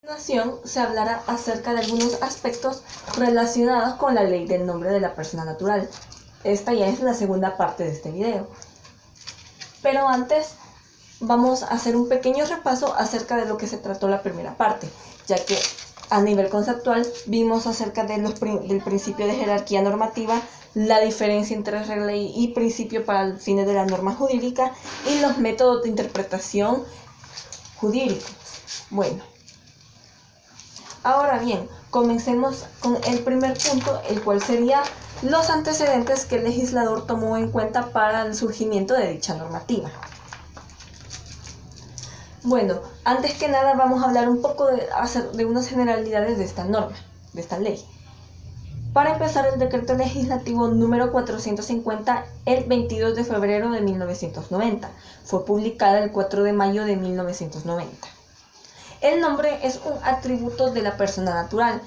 A continuación se hablará acerca de algunos aspectos relacionados con la ley del nombre de la persona natural. Esta ya es la segunda parte de este video. Pero antes vamos a hacer un pequeño repaso acerca de lo que se trató la primera parte, ya que a nivel conceptual vimos acerca de del principio de jerarquía normativa, la diferencia entre regla y principio para el fines de la norma jurídica y los métodos de interpretación jurídicos. Bueno, ahora bien, comencemos con el primer punto, el cual sería los antecedentes que el legislador tomó en cuenta para el surgimiento de dicha normativa. Bueno, antes que nada vamos a hablar un poco de unas generalidades de esta norma, de esta ley. Para empezar, el decreto legislativo número 450, el 22 de febrero de 1990, fue publicada el 4 de mayo de 1990. El nombre es un atributo de la persona natural.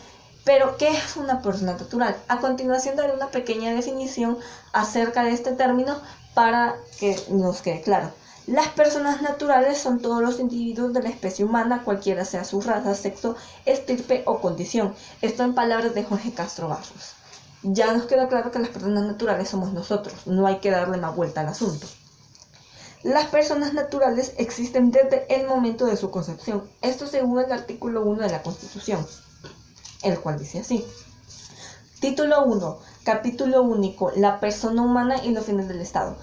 Pero, ¿qué es una persona natural? A continuación daré una pequeña definición acerca de este término para que nos quede claro. Las personas naturales son todos los individuos de la especie humana, cualquiera sea su raza, sexo, estirpe o condición. Esto en palabras de Jorge Castro Barros. Ya nos queda claro que las personas naturales somos nosotros, no hay que darle más vuelta al asunto. Las personas naturales existen desde el momento de su concepción. Esto según el artículo 1 de la Constitución, el cual dice así. Título 1. Capítulo único. La persona humana y los fines del Estado.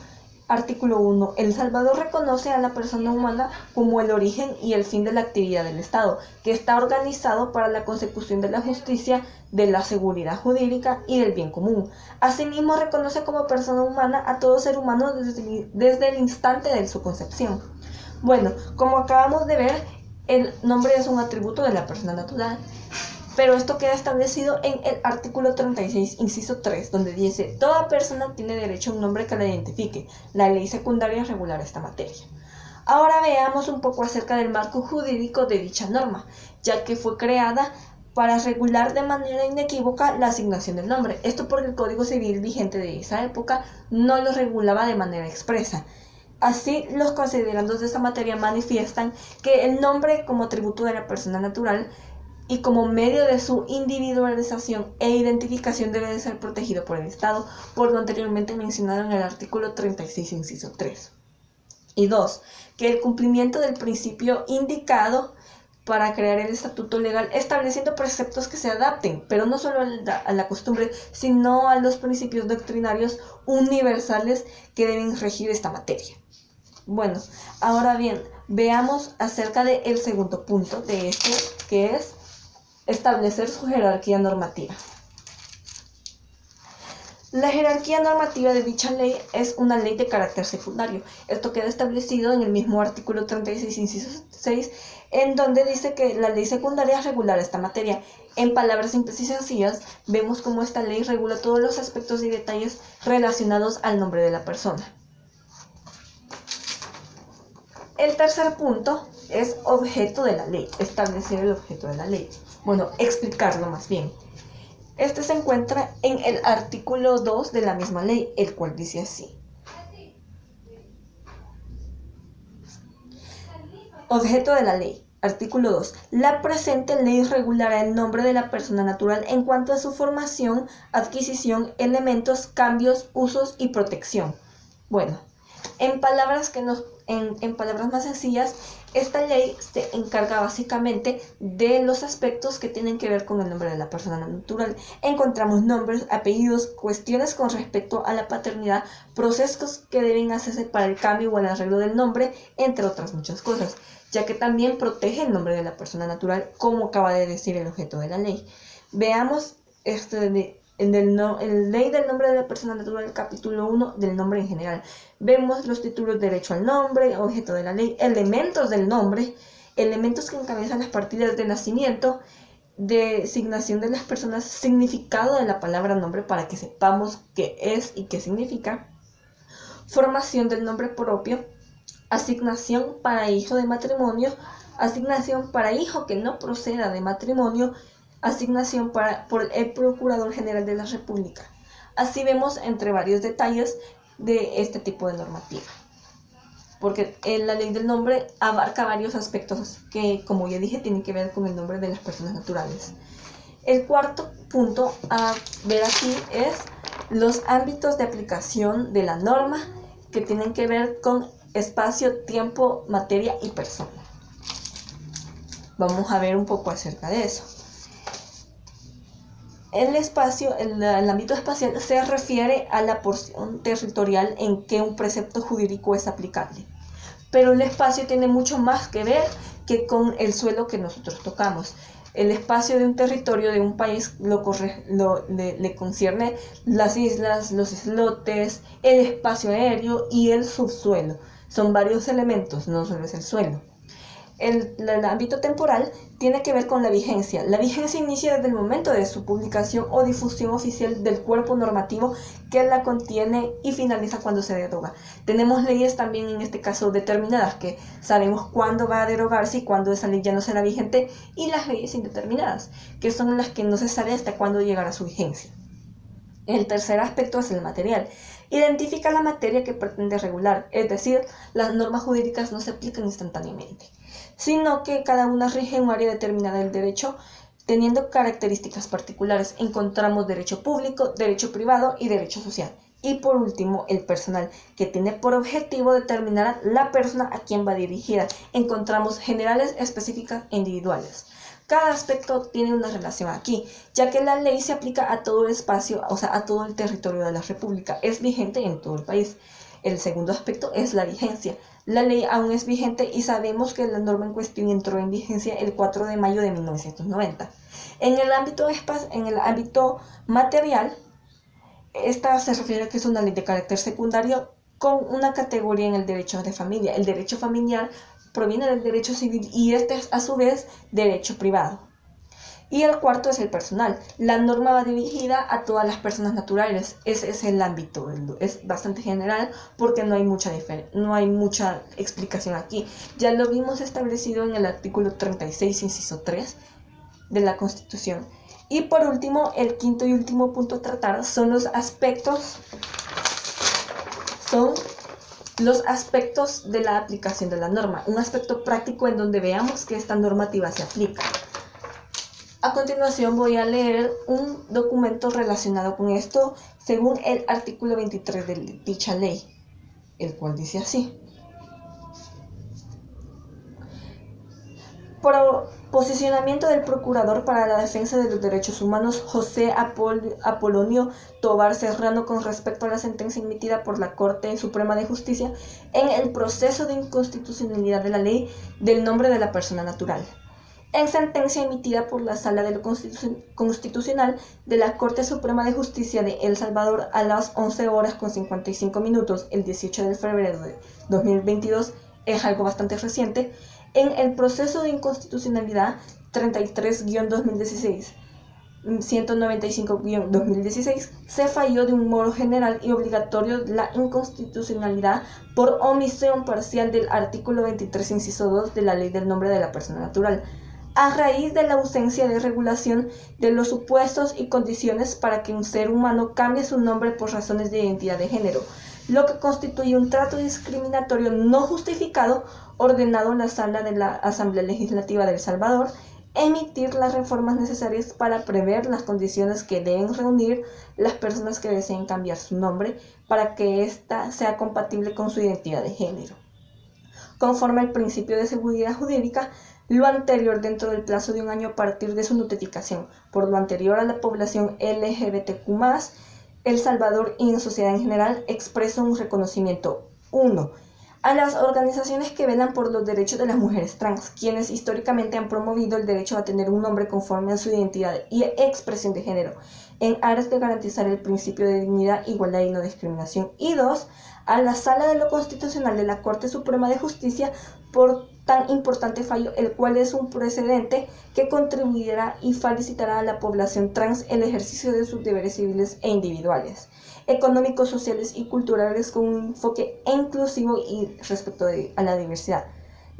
Artículo 1. El Salvador reconoce a la persona humana como el origen y el fin de la actividad del Estado, que está organizado para la consecución de la justicia, de la seguridad jurídica y del bien común. Asimismo, reconoce como persona humana a todo ser humano desde el instante de su concepción. Bueno, como acabamos de ver, el nombre es un atributo de la persona natural. Pero esto queda establecido en el artículo 36, inciso 3, donde dice: toda persona tiene derecho a un nombre que la identifique. La ley secundaria regula esta materia. Ahora veamos un poco acerca del marco jurídico de dicha norma, ya que fue creada para regular de manera inequívoca la asignación del nombre. Esto porque el Código Civil vigente de esa época no lo regulaba de manera expresa. Así, los considerandos de esta materia manifiestan que el nombre como atributo de la persona natural y como medio de su individualización e identificación debe de ser protegido por el Estado, por lo anteriormente mencionado en el artículo 36, inciso 3. Y 2. Que el cumplimiento del principio indicado para crear el estatuto legal, estableciendo preceptos que se adapten, pero no solo a la costumbre, sino a los principios doctrinarios universales que deben regir esta materia. Bueno, ahora bien, veamos acerca del segundo punto de esto, que es establecer su jerarquía normativa. La jerarquía normativa de dicha ley es una ley de carácter secundario. Esto queda establecido en el mismo artículo 36, inciso 6, en donde dice que la ley secundaria regulará esta materia. En palabras simples y sencillas, vemos cómo esta ley regula todos los aspectos y detalles relacionados al nombre de la persona. El tercer punto es objeto de la ley, establecer el objeto de la ley. Bueno, explicarlo más bien. Este se encuentra en el artículo 2 de la misma ley, el cual dice así. Objeto de la ley. Artículo 2. La presente ley regulará el nombre de la persona natural en cuanto a su formación, adquisición, elementos, cambios, usos y protección. Bueno, en palabras más sencillas, esta ley se encarga básicamente de los aspectos que tienen que ver con el nombre de la persona natural. Encontramos nombres, apellidos, cuestiones con respecto a la paternidad, procesos que deben hacerse para el cambio o el arreglo del nombre, entre otras muchas cosas, ya que también protege el nombre de la persona natural, como acaba de decir el objeto de la ley. Veamos en el ley del nombre de la persona natural, capítulo 1 del nombre en general. Vemos los títulos: derecho al nombre, objeto de la ley, elementos del nombre, elementos que encabezan las partidas de nacimiento, designación de las personas, significado de la palabra nombre para que sepamos qué es y qué significa, formación del nombre propio, asignación para hijo de matrimonio, asignación para hijo que no proceda de matrimonio, asignación por el Procurador General de la República. Así vemos entre varios detalles de este tipo de normativa. porque la ley del nombre abarca varios aspectos que, como ya dije, tienen que ver con el nombre de las personas naturales. El cuarto punto a ver aquí es los ámbitos de aplicación de la norma que tienen que ver con espacio, tiempo, materia y persona. Vamos a ver un poco acerca de eso. El espacio, el ámbito espacial se refiere a la porción territorial en que un precepto jurídico es aplicable. Pero el espacio tiene mucho más que ver que con el suelo que nosotros tocamos. El espacio de un territorio de un país le concierne las islas, los islotes, el espacio aéreo y el subsuelo. Son varios elementos, no solo es el suelo. El ámbito temporal tiene que ver con la vigencia. La vigencia inicia desde el momento de su publicación o difusión oficial del cuerpo normativo que la contiene y finaliza cuando se deroga. Tenemos leyes también en este caso determinadas que sabemos cuándo va a derogarse y cuándo esa ley ya no será vigente, y las leyes indeterminadas, que son las que no se sabe hasta cuándo llegará su vigencia. El tercer aspecto es el material. Identifica la materia que pretende regular, es decir, las normas jurídicas no se aplican instantáneamente, sino que cada una rige un área determinada del derecho, teniendo características particulares. Encontramos derecho público, derecho privado y derecho social. Y por último, el personal, que tiene por objetivo determinar la persona a quien va dirigida. Encontramos generales, específicas e individuales. Cada aspecto tiene una relación aquí, ya que la ley se aplica a todo el espacio, o sea, a todo el territorio de la República. Es vigente en todo el país. El segundo aspecto es la vigencia. La ley aún es vigente y sabemos que la norma en cuestión entró en vigencia el 4 de mayo de 1990. En el ámbito material, esta se refiere a que es una ley de carácter secundario con una categoría en el derecho de familia. El derecho familiar proviene del derecho civil y este es a su vez derecho privado. Y el cuarto es el personal. La norma va dirigida a todas las personas naturales. Ese es el ámbito. Es bastante general porque no hay mucha explicación aquí. Ya lo vimos establecido en el artículo 36, inciso 3 de la Constitución. Y por último, el quinto y último punto a tratar son los aspectos de la aplicación de la norma. Un aspecto práctico en donde veamos que esta normativa se aplica. A continuación voy a leer un documento relacionado con esto según el artículo 23 de dicha ley, el cual dice así. Posicionamiento del Procurador para la Defensa de los Derechos Humanos José Apolonio Tovar Serrano con respecto a la sentencia emitida por la Corte Suprema de Justicia en el proceso de inconstitucionalidad de la ley del nombre de la persona natural. En sentencia emitida por la Sala de lo Constitucional de la Corte Suprema de Justicia de El Salvador a las 11:55 el 18 de febrero de 2022, es algo bastante reciente. En el proceso de inconstitucionalidad 33-2016, 195-2016, se falló de un modo general y obligatorio la inconstitucionalidad por omisión parcial del artículo 23, inciso 2 de la Ley del Nombre de la Persona Natural, a raíz de la ausencia de regulación de los supuestos y condiciones para que un ser humano cambie su nombre por razones de identidad de género, lo que constituye un trato discriminatorio no justificado, ordenado en la Sala de la Asamblea Legislativa de El Salvador emitir las reformas necesarias para prever las condiciones que deben reunir las personas que deseen cambiar su nombre para que ésta sea compatible con su identidad de género. Conforme al principio de seguridad jurídica, lo anterior dentro del plazo de un año a partir de su notificación. Por lo anterior a la población LGBTQ+, El Salvador y en sociedad en general expresa un reconocimiento. 1. A las organizaciones que velan por los derechos de las mujeres trans, quienes históricamente han promovido el derecho a tener un nombre conforme a su identidad y expresión de género, en aras de garantizar el principio de dignidad, igualdad y no discriminación. Y 2. A la Sala de lo Constitucional de la Corte Suprema de Justicia por tan importante fallo, el cual es un precedente que contribuirá y facilitará a la población trans el ejercicio de sus deberes civiles e individuales, económicos, sociales y culturales con un enfoque inclusivo y respecto a la diversidad.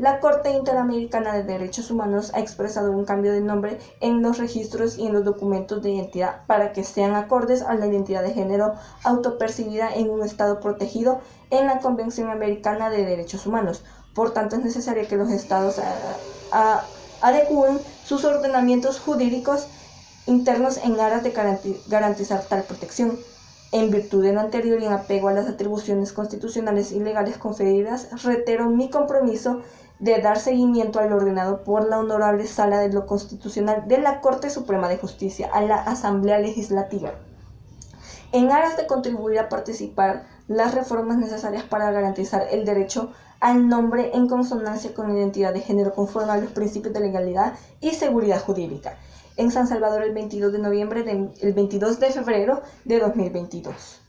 La Corte Interamericana de Derechos Humanos ha expresado un cambio de nombre en los registros y en los documentos de identidad para que sean acordes a la identidad de género autopercibida en un Estado protegido en la Convención Americana de Derechos Humanos. Por tanto, es necesario que los Estados adecúen sus ordenamientos jurídicos internos en aras de garantizar tal protección. En virtud de lo anterior y en apego a las atribuciones constitucionales y legales conferidas, reitero mi compromiso de dar seguimiento a lo ordenado por la Honorable Sala de lo Constitucional de la Corte Suprema de Justicia a la Asamblea Legislativa, en aras de contribuir a participar las reformas necesarias para garantizar el derecho al nombre en consonancia con la identidad de género conforme a los principios de legalidad y seguridad jurídica. En San Salvador el 22 de febrero de 2022.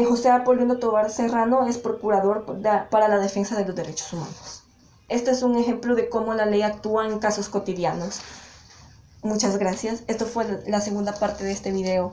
José Apolino Tovar Serrano es procurador para la defensa de los derechos humanos. Este es un ejemplo de cómo la ley actúa en casos cotidianos. Muchas gracias. Esto fue la segunda parte de este video.